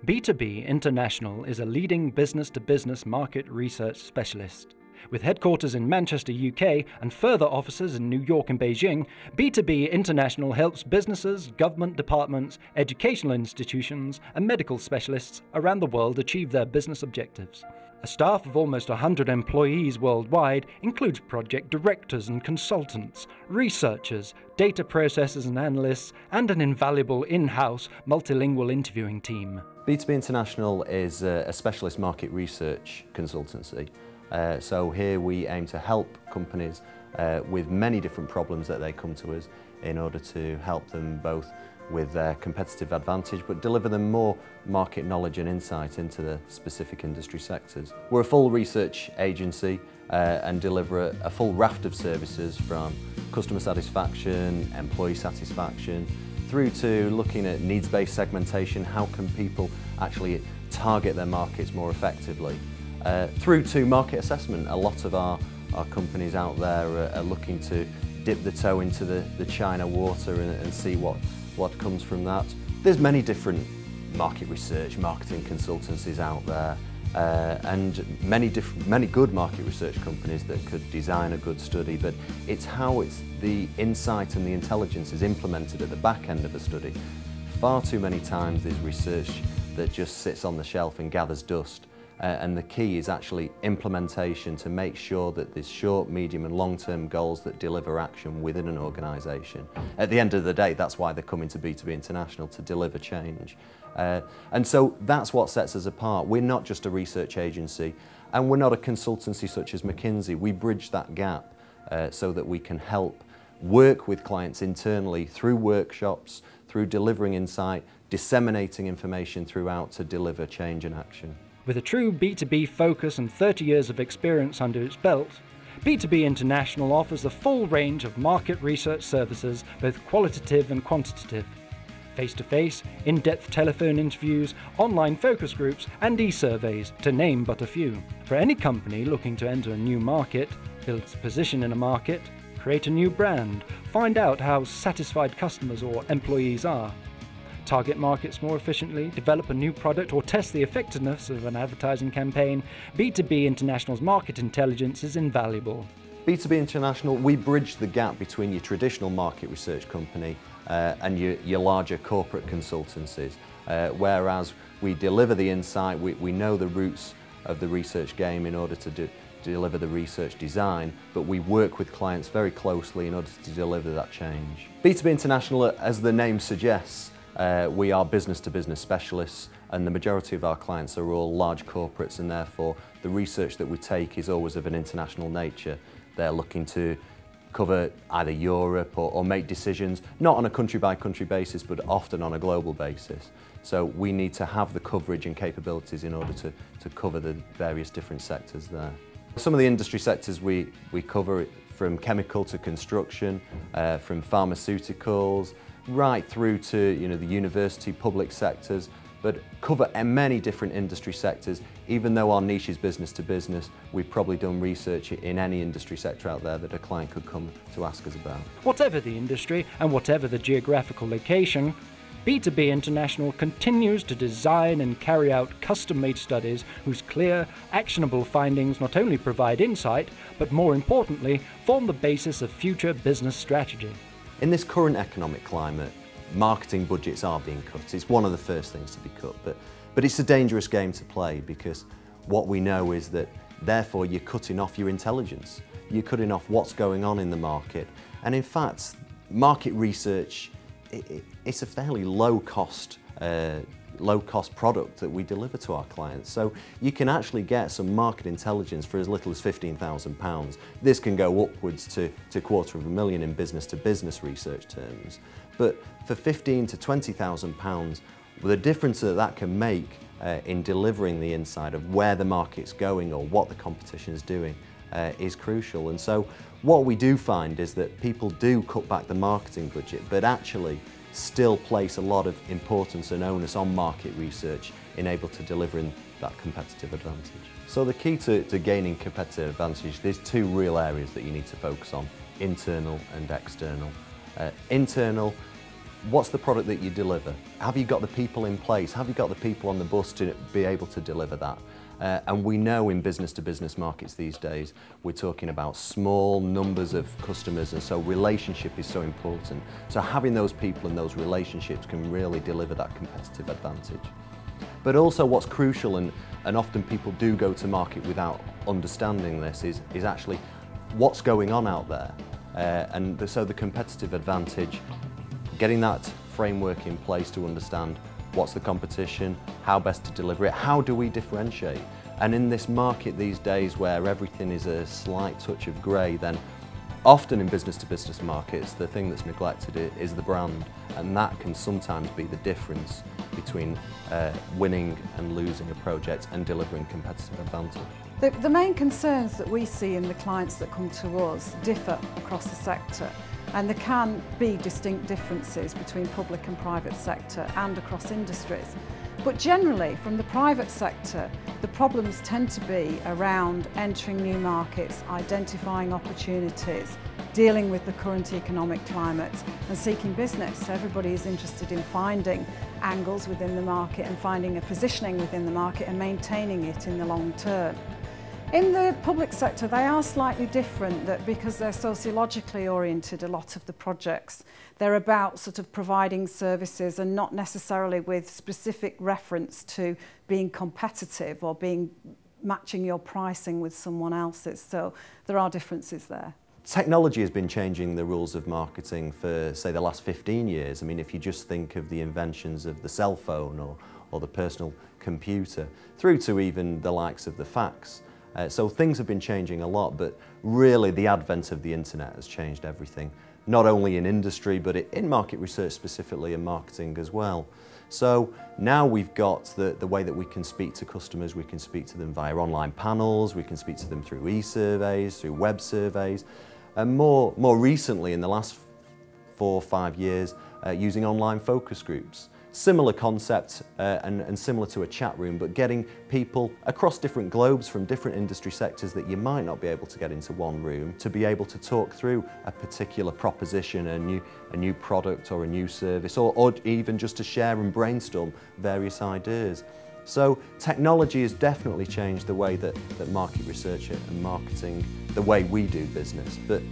B2B International is a leading business-to-business market research specialist. With headquarters in Manchester, UK, and further offices in New York and Beijing, B2B International helps businesses, government departments, educational institutions, and medical specialists around the world achieve their business objectives. A staff of almost 100 employees worldwide includes project directors and consultants, researchers, data processors and analysts, and an invaluable in-house multilingual interviewing team. B2B International is a specialist market research consultancy. So here we aim to help companies with many different problems that they come to us in order to help them both with their competitive advantage but deliver them more market knowledge and insight into the specific industry sectors. We're a full research agency and deliver a full raft of services from customer satisfaction, employee satisfaction, through to looking at needs-based segmentation, how can people actually target their markets more effectively, through to market assessment. A lot of our companies out there are looking to dip the toe into the China water and see what comes from that. There's many different market research, marketing consultancies out there, and many good market research companies that could design a good study, but it's how the insight and the intelligence is implemented at the back end of a study. Far too many times there's research that just sits on the shelf and gathers dust. And the key is actually implementation to make sure that there's short, medium and long-term goals that deliver action within an organisation. At the end of the day, that's why they're coming to B2B International, to deliver change. And so that's what sets us apart. We're not just a research agency and we're not a consultancy such as McKinsey. We bridge that gap so that we can help work with clients internally through workshops, through delivering insight, disseminating information throughout to deliver change and action. With a true B2B focus and 30 years of experience under its belt, B2B International offers a full range of market research services, both qualitative and quantitative. Face-to-face, in-depth telephone interviews, online focus groups, and e-surveys, to name but a few. For any company looking to enter a new market, build its position in a market, create a new brand, find out how satisfied customers or employees are, target markets more efficiently, develop a new product, or test the effectiveness of an advertising campaign, B2B International's market intelligence is invaluable. B2B International, we bridge the gap between your traditional market research company and your larger corporate consultancies. Whereas we deliver the insight, we know the roots of the research game in order to deliver the research design, but we work with clients very closely in order to deliver that change. B2B International, as the name suggests, we are business-to-business specialists, and the majority of our clients are all large corporates, and therefore the research that we take is always of an international nature. They're looking to cover either Europe or make decisions, not on a country-by-country basis, but often on a global basis. So we need to have the coverage and capabilities in order to cover the various different sectors there. Some of the industry sectors we cover, from chemical to construction, from pharmaceuticals, right through to the university, public sectors, but cover many different industry sectors. Even though our niche is business to business, we've probably done research in any industry sector out there that a client could come to ask us about. Whatever the industry and whatever the geographical location, B2B International continues to design and carry out custom-made studies whose clear, actionable findings not only provide insight, but more importantly, form the basis of future business strategy. In this current economic climate, marketing budgets are being cut. It's one of the first things to be cut, but it's a dangerous game to play, because what we know is that therefore you're cutting off your intelligence. You're cutting off what's going on in the market. And in fact, market research, it's a fairly low-cost product that we deliver to our clients. So you can actually get some market intelligence for as little as £15,000. This can go upwards to £250,000 in business-to-business research terms. But for £15,000 to £20,000, the difference that can make in delivering the insight of where the market's going or what the competition is doing is crucial. And so what we do find is that people do cut back the marketing budget, but actually still place a lot of importance and onus on market research in able to deliver that competitive advantage. So the key to gaining competitive advantage, there's two real areas that you need to focus on: internal and external. Internal, What's the product that you deliver? Have you got the people in place? Have you got the people on the bus to be able to deliver that? And we know in business-to-business markets these days, we're talking about small numbers of customers, and so relationship is so important. So having those people and those relationships can really deliver that competitive advantage. But also what's crucial, and often people do go to market without understanding this, is actually what's going on out there. So the competitive advantage, getting that framework in place to understand what's the competition, how best to deliver it, how do we differentiate? And in this market these days where everything is a slight touch of grey, then often in business-to-business markets, the thing that's neglected is the brand, and that can sometimes be the difference between winning and losing a project and delivering competitive advantage. The main concerns that we see in the clients that come to us differ across the sector, and there can be distinct differences between public and private sector and across industries. But generally, from the private sector, the problems tend to be around entering new markets, identifying opportunities, dealing with the current economic climate and seeking business. Everybody is interested in finding angles within the market and finding a positioning within the market and maintaining it in the long term. In the public sector, they are slightly different, that because they're sociologically oriented, a lot of the projects, they're about sort of providing services and not necessarily with specific reference to being competitive or matching your pricing with someone else's. So there are differences there. Technology has been changing the rules of marketing for, say, the last 15 years. I mean, if you just think of the inventions of the cell phone or the personal computer, through to even the likes of the fax. So things have been changing a lot, but really the advent of the internet has changed everything, not only in industry, but in market research specifically and marketing as well. So now we've got the way that we can speak to customers. We can speak to them via online panels, we can speak to them through e-surveys, through web surveys, and more recently in the last 4 or 5 years, using online focus groups. Similar concept and similar to a chat room, but getting people across different globes from different industry sectors that you might not be able to get into one room to be able to talk through a particular proposition, a new product or a new service, or even just to share and brainstorm various ideas. So technology has definitely changed the way that market research and marketing, the way we do business. But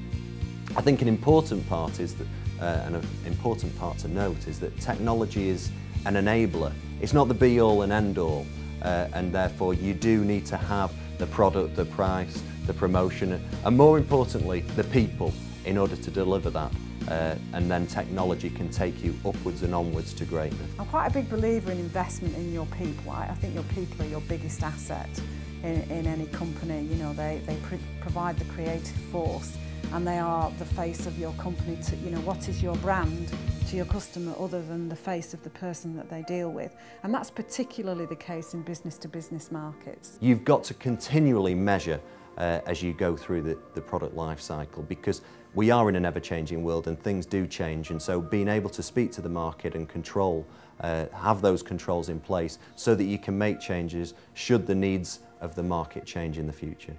I think an important part is that and an important part to note is that technology is an enabler. It's not the be-all and end-all, and therefore you do need to have the product, the price, the promotion, and more importantly, the people in order to deliver that. And then technology can take you upwards and onwards to greatness. I'm quite a big believer in investment in your people. I think your people are your biggest asset in any company. You know, they provide the creative force, and they are the face of your company. To, you know, what is your brand to your customer other than the face of the person that they deal with? And that's particularly the case in business-to-business markets. You've got to continually measure as you go through the product life cycle, because we are in an ever-changing world and things do change, and so being able to speak to the market and control, have those controls in place so that you can make changes should the needs of the market change in the future.